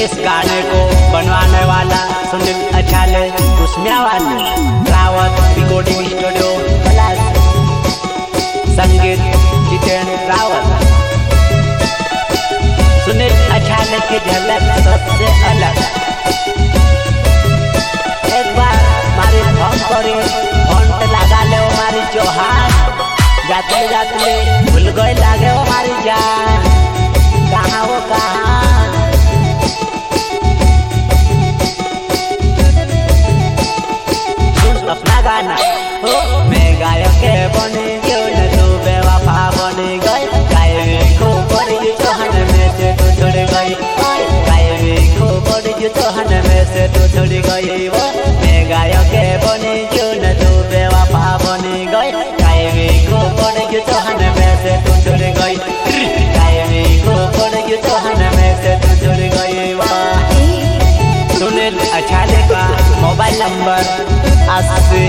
इस गाने को बनवाने वाला सुनील अछाले कुसमिया वाले, रावत रिकॉर्डिंग स्टूडियो प्लस, संगीत जितेंद्र रावत। सुनील अछाले की झलक सबसे अलग। एक बार मारी फोन करी, फोन पे लगा ले हमारी जोहार, जाते जाते भूल गए लागे हमारी जान, कहाँ वो कहाँ। अपना गाना हो मैं गायक के बनी क्यों न तू बेवफा बनी गई, गाय को पड़ी चौहन में से तू छोड़ गई, गाय को पड़ी चौहन में से तू छोड़ गई। वो मैं गायक के बनी क्यों न तू बेवफा बनी गई, गाय को पड़ी चौहन में से तू छोड़ गई, गाय को पड़ी चौहन में से तू छोड़ गई। वाह सुनील अछाले का मोबाइल नंबर 80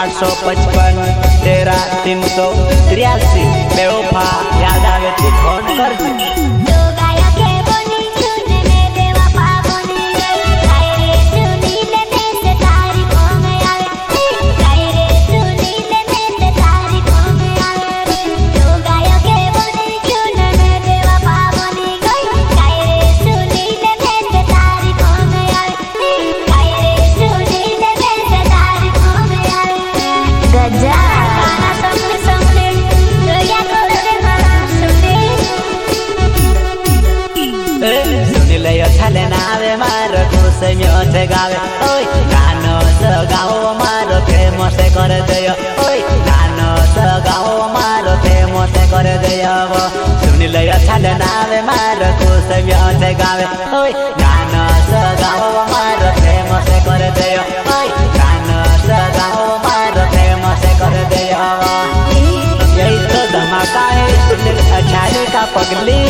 855 13 383। बेवफा याद आवे तो फोन कर दी। सुनील अछाले नावे मारो कुसमिया गावे, ओय गानो गाओ मारो फेमस कर दियो, ओय गानो गाओ मारो फेमस कर दियो। सुनील अछाले नावे मारो कुसमिया गावे, ओय गानो गाओ मारो फेमस कर दियो, ओय गानो गाओ मारो फेमस कर दियो। यही तो धमाका है सुनील अछाले का पगली।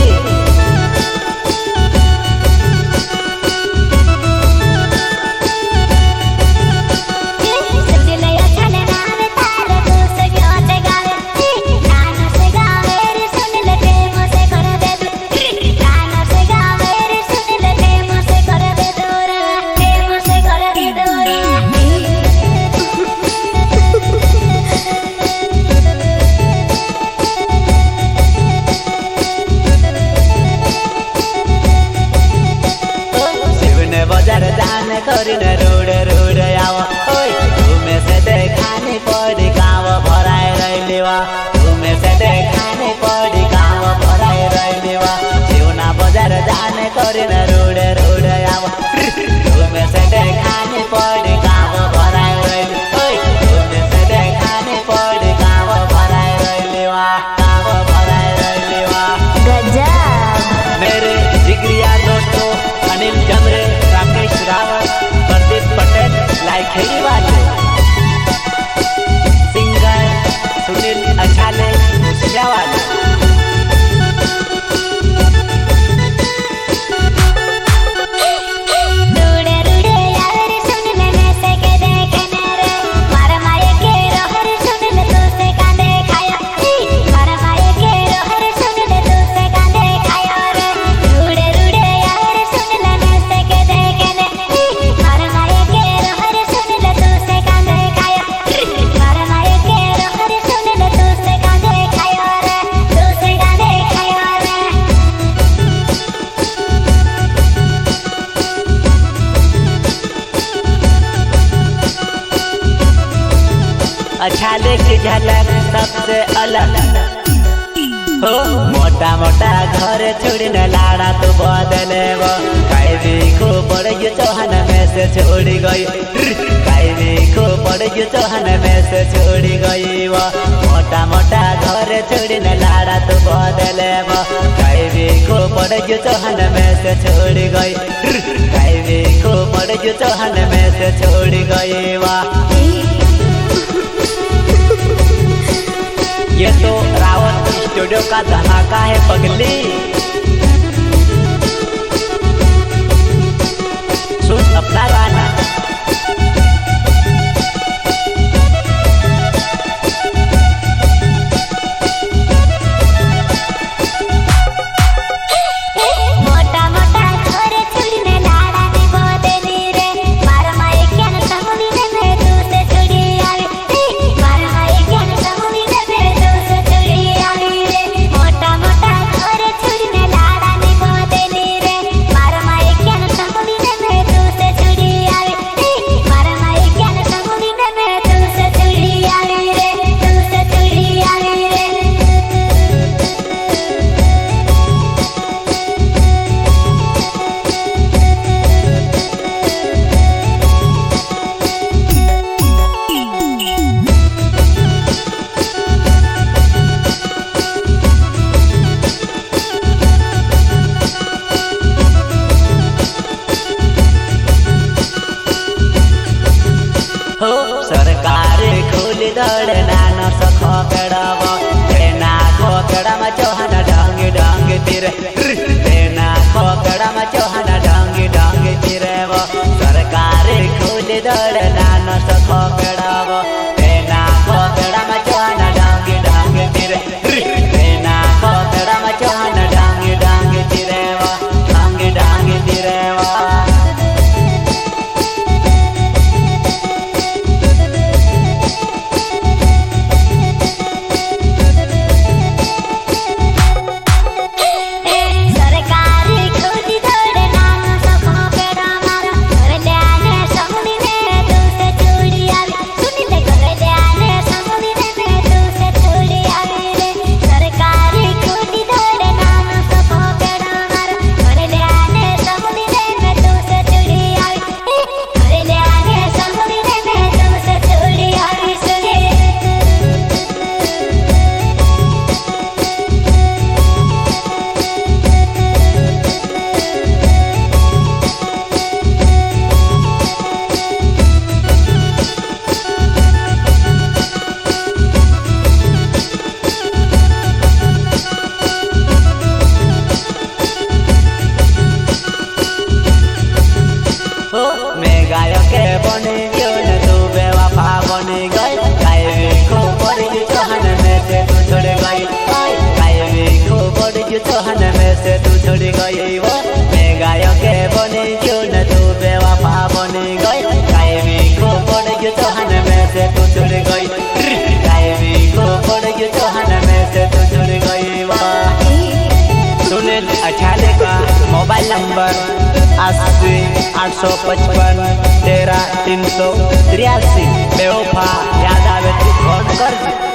बाजार जाने करी न रोड रोड आव, ओय तुम्हें से देखाने पड़ी गाँव भराए रहिलेवा, तुम्हें से देखाने पड़ी गाँव भराए रहिलेवा। शिवना बाजार जाने करी न रोड रोड आव, तुम्हें से देखाने पड़ी गाँव भराए रहिले, ओय तुम्हें से देखाने पड़ी गाँव भराए रहिलेवा, गाँव भराए रहिलेवा। गजब मेरे जिगरिया दोस्तों अनिल जमरे, राकेश रावत, प्रदीप पटेल, लाइखेड़ी वाले, सिंगर सुनील अछाले कुसमिया वाले। अछाले की झलक सबसे अलग हो, मोटा मोटा घर छोड़ी न लाड़ा तो बदले वो, कायवी को पड़ चौहन में से छोड़ी गई, कायवी को पड़ चौहन में से छोड़ी गई। वो मोटा मोटा घर छोड़ी न लाड़ा तो बदले वो, कायवी को पड़ चौहन में से छोड़ी गई, कायवी को पड़ चौहन में से छोड़ी गई। वाह ये तो रावत स्टूडियो का धमाका है पगली। सुन अपना गाना। मोटा मोटा घर छोड़ने ला फिरे तेना खोकड़ा में चौहाना डांगी डांगी फिरे वो सरकारी खुली दौड़ नानो सा खोकड़ा वो तेना खोकड़ा में चौहाना डांगी डांगी फिरे तेना खोकड़ा में चौहाना डांगी डांगी फिरे वो डांगी डांगी फिरे वो चौहान में से तू छोड़ गई वो मैं गायक के बनी क्यों न तू बेवफा बनी गई कायमी को पड़ गई चौहान में से तू छोड़ गई कायमी को पड़ गई चौहान में से तू छोड़ गई वो सुने अच्छा लगा मोबाइल नंबर 80 855 13 383 बेवफा याद आवे तू फोन कर